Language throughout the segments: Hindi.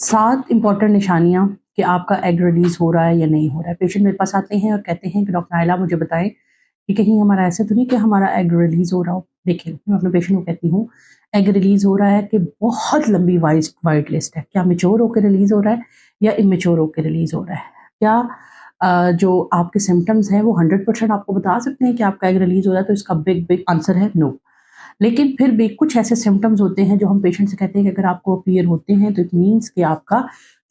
7 इम्पॉर्टेंट निशानियाँ कि आपका एग रिलीज़ हो रहा है या नहीं हो रहा है। पेशेंट मेरे पास आते हैं और कहते हैं कि डॉक्टर नाइला मुझे बताएँ कि कहीं हमारा ऐसा तो नहीं कि हमारा एग रिलीज़ हो रहा हो। देखिए, मैं अपने पेशेंट को कहती हूँ, एग रिलीज़ हो रहा है कि बहुत लंबी वाइट लिस्ट है। क्या मैच्योर होके रिलीज़ हो रहा है या इमैच्योर होके रिलीज़ हो रहा है? क्या जो आपके सिम्पटम्स हैं वो 100% आपको बता सकते हैं कि आपका एग रिलीज़ हो रहा है? तो इसका बिग आंसर है नो। लेकिन फिर भी कुछ ऐसे सिम्पटम्स होते हैं जो हम पेशेंट से कहते हैं कि अगर आपको अपीयर होते हैं तो इट मीन्स कि आपका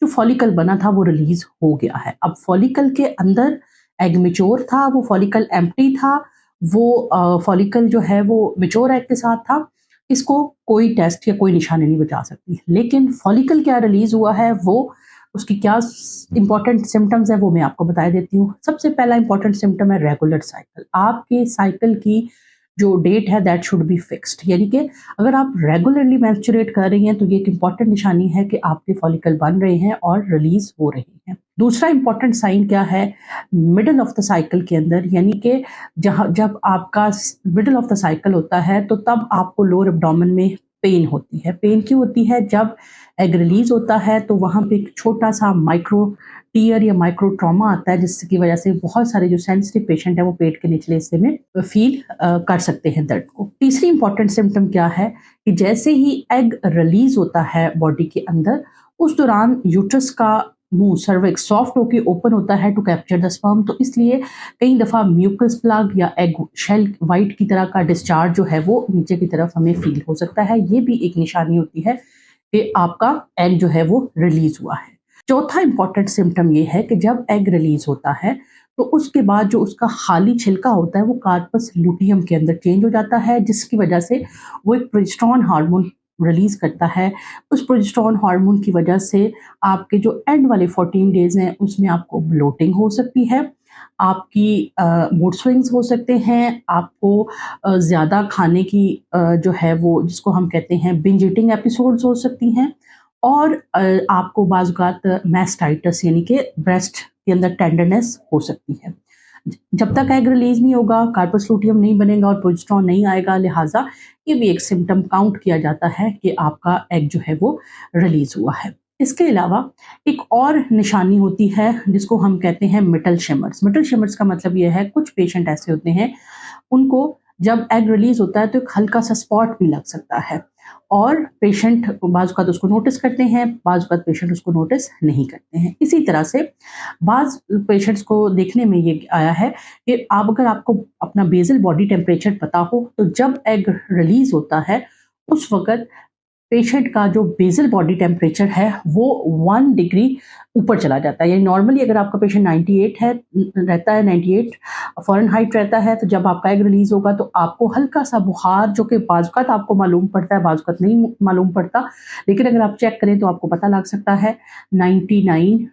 जो फॉलिकल बना था वो रिलीज हो गया है। अब फॉलिकल के अंदर एग मैच्योर था, वो फॉलिकल एम्प्टी था, वो फॉलिकल जो है वो मैच्योर एग के साथ था। इसको कोई टेस्ट या कोई निशानी नहीं बता सकती। लेकिन फॉलिकल क्या रिलीज हुआ है, वो उसकी क्या इंपॉर्टेंट सिम्टम्स है वो मैं आपको बता देती हूँ। सबसे पहला इंपॉर्टेंट सिम्टम है रेगुलर साइकिल। आपके साइकिल की जो डेट है दैट शुड बी फिक्स्ड, यानी कि अगर आप रेगुलरली मेंस्ट्रुएट कर रही हैं तो ये एक इंपॉर्टेंट निशानी है कि आपके फॉलिकल बन रहे हैं और रिलीज हो रहे हैं। दूसरा इंपॉर्टेंट साइन क्या है, मिडल ऑफ द साइकिल के अंदर, यानी कि जब आपका मिडल ऑफ द साइकिल होता है तो तब आपको लोअर एब्डोमेन में पेन होती है। पेन क्यों होती है? जब एग रिलीज होता है तो वहां पे एक छोटा सा माइक्रो टीयर या माइक्रो ट्रॉमा आता है, जिसकी वजह से बहुत सारे जो सेंसिटिव पेशेंट है वो पेट के निचले हिस्से में फील कर सकते हैं दर्द को। तीसरी इंपॉर्टेंट सिम्टम क्या है कि जैसे ही एग रिलीज होता है बॉडी के अंदर, उस दौरान यूट्रस का मुंह सर्विक्स सॉफ्ट होकर ओपन होता है टू कैप्चर द स्पर्म। तो इसलिए कई दफा म्यूकस प्लग या एग शेल वाइट की तरह का डिस्चार्ज जो है वो नीचे की तरफ हमें फील हो सकता है। ये भी एक निशानी होती है कि आपका एग जो है वो रिलीज हुआ है। चौथा इंपॉर्टेंट सिम्टम ये है कि जब एग रिलीज होता है तो उसके बाद जो उसका खाली छिलका होता है वो कार्पस लुटियम के अंदर चेंज हो जाता है, जिसकी वजह से वो एक प्रोजेस्टेरोन हार्मोन रिलीज करता है। उस प्रोजेस्टेरोन हार्मोन की वजह से आपके जो एंड वाले 14 डेज हैं उसमें आपको ब्लोटिंग हो सकती है, आपकी मूड स्विंग्स हो सकते हैं, आपको ज़्यादा खाने की जो है वो जिसको हम कहते हैं बिंज ईटिंग एपिसोड्स हो सकती हैं, और आपको बाज़-औक़ात मास्टाइटिस यानी कि ब्रेस्ट के अंदर टेंडरनेस हो सकती है। जब तक एग रिलीज़ नहीं होगा, कार्पस लूटियम नहीं बनेगा और प्रोजेस्टेरोन नहीं आएगा, लिहाज़ा ये भी एक सिम्पटम काउंट किया जाता है कि आपका एग जो है वो रिलीज़ हुआ है। इसके अलावा एक और निशानी होती है जिसको हम कहते हैं मिटल शिमर्स। मिटल शिमर्स का मतलब ये है, कुछ पेशेंट ऐसे होते हैं उनको जब एग रिलीज होता है तो एक हल्का सा स्पॉट भी लग सकता है, और पेशेंट बाज़ औक़ात उसको नोटिस करते हैं, बाज़ औक़ात पेशेंट उसको नोटिस नहीं करते हैं। इसी तरह से बाज़ पेशेंट्स को देखने में ये आया है कि अगर आपको अपना बेसल बॉडी टेम्परेचर पता हो तो जब एग रिलीज होता है उस वक़्त पेशेंट का जो बेसल बॉडी टेम्परेचर है वो 1 डिग्री ऊपर चला जाता है। यानी नॉर्मली अगर आपका पेशेंट 98 है रहता है, 98 फ़ारेनहाइट रहता है, तो जब आपका एग रिलीज़ होगा तो आपको हल्का सा बुखार, जो कि बाज़-औक़ात आपको मालूम पड़ता है, बाज़-औक़ात नहीं मालूम पड़ता, लेकिन अगर आप चेक करें तो आपको पता लग सकता है। 99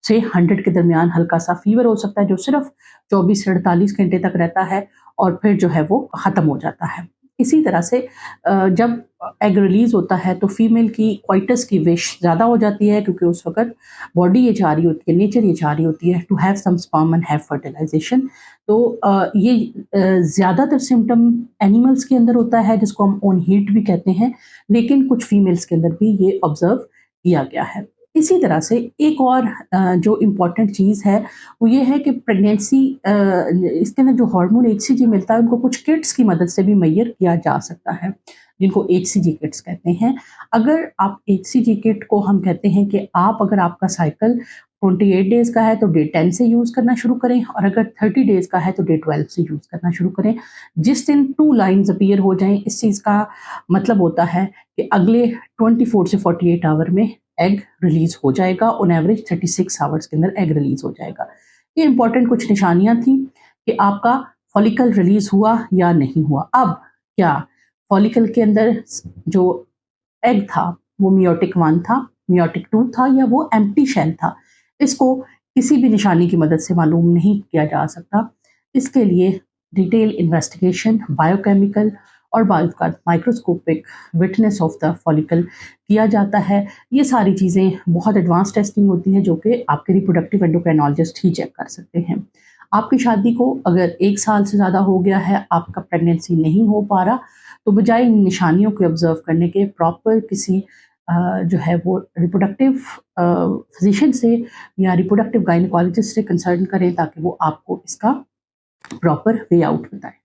से 100 के दरमियान हल्का सा फीवर हो सकता है जो सिर्फ 24 से 48 घंटे तक रहता है और फिर जो है वो ख़त्म हो जाता है। इसी तरह से जब एग रिलीज होता है तो फीमेल की क्वाइटस की विश ज़्यादा हो जाती है, क्योंकि उस वक़्त बॉडी ये चाह रही होती है, नेचर ये चाह रही होती है to have some sperm and have fertilisation. तो ये ज़्यादातर सिम्पटम एनिमल्स के अंदर होता है जिसको हम ऑन हीट भी कहते हैं, लेकिन कुछ फीमेल्स के अंदर भी ये ऑब्जर्व किया गया है। इसी तरह से एक और जो इम्पॉर्टेंट चीज़ है वो ये है कि प्रेगनेंसी इसके अंदर जो हार्मोन एचसीजी मिलता है उनको कुछ किट्स की मदद से भी मेजर किया जा सकता है, जिनको एचसीजी किट्स कहते हैं। अगर आप एचसीजी किट को हम कहते हैं कि आप अगर आपका साइकिल 28 डेज़ का है तो डे 10 से यूज़ करना शुरू करें, और अगर 30 डेज़ का है तो डे 12 से यूज़ करना शुरू करें। जिस दिन 2 लाइन्स अपीयर हो जाएँ, इस चीज़ का मतलब होता है कि अगले 24 से 48 आवर में एग रिलीज हो जाएगा। ऑन एवरेज 36 आवर्स के अंदर एग रिलीज हो जाएगा। ये इंपॉर्टेंट कुछ निशानियां थी कि आपका फॉलिकल रिलीज हुआ या नहीं हुआ। अब क्या फॉलिकल के अंदर जो एग था वो मियोटिक 1 था, मियोटिक 2 था, या वो एम्प्टी शेल था, इसको किसी भी निशानी की मदद से मालूम नहीं किया जा सकता। इसके लिए डिटेल इन्वेस्टिगेशन, बायोकेमिकल और microscopic witness of the follicle किया जाता है। ये सारी चीज़ें बहुत एडवांस टेस्टिंग होती है जो कि आपके रिप्रोडक्टिव एंडोक्राइनोलॉजिस्ट ही चेक कर सकते हैं। आपकी शादी को अगर 1 साल से ज़्यादा हो गया है, आपका प्रेगनेंसी नहीं हो पा रहा, तो बजाय इन निशानियों को ऑब्जर्व करने के प्रॉपर किसी जो है वो रिप्रोडक्टिव फिजिशियन से या रिप्रोडक्टिव गायनिकोलॉजिस्ट से कंसल्ट करें ताकि वो आपको इसका प्रॉपर वे आउट बताएं।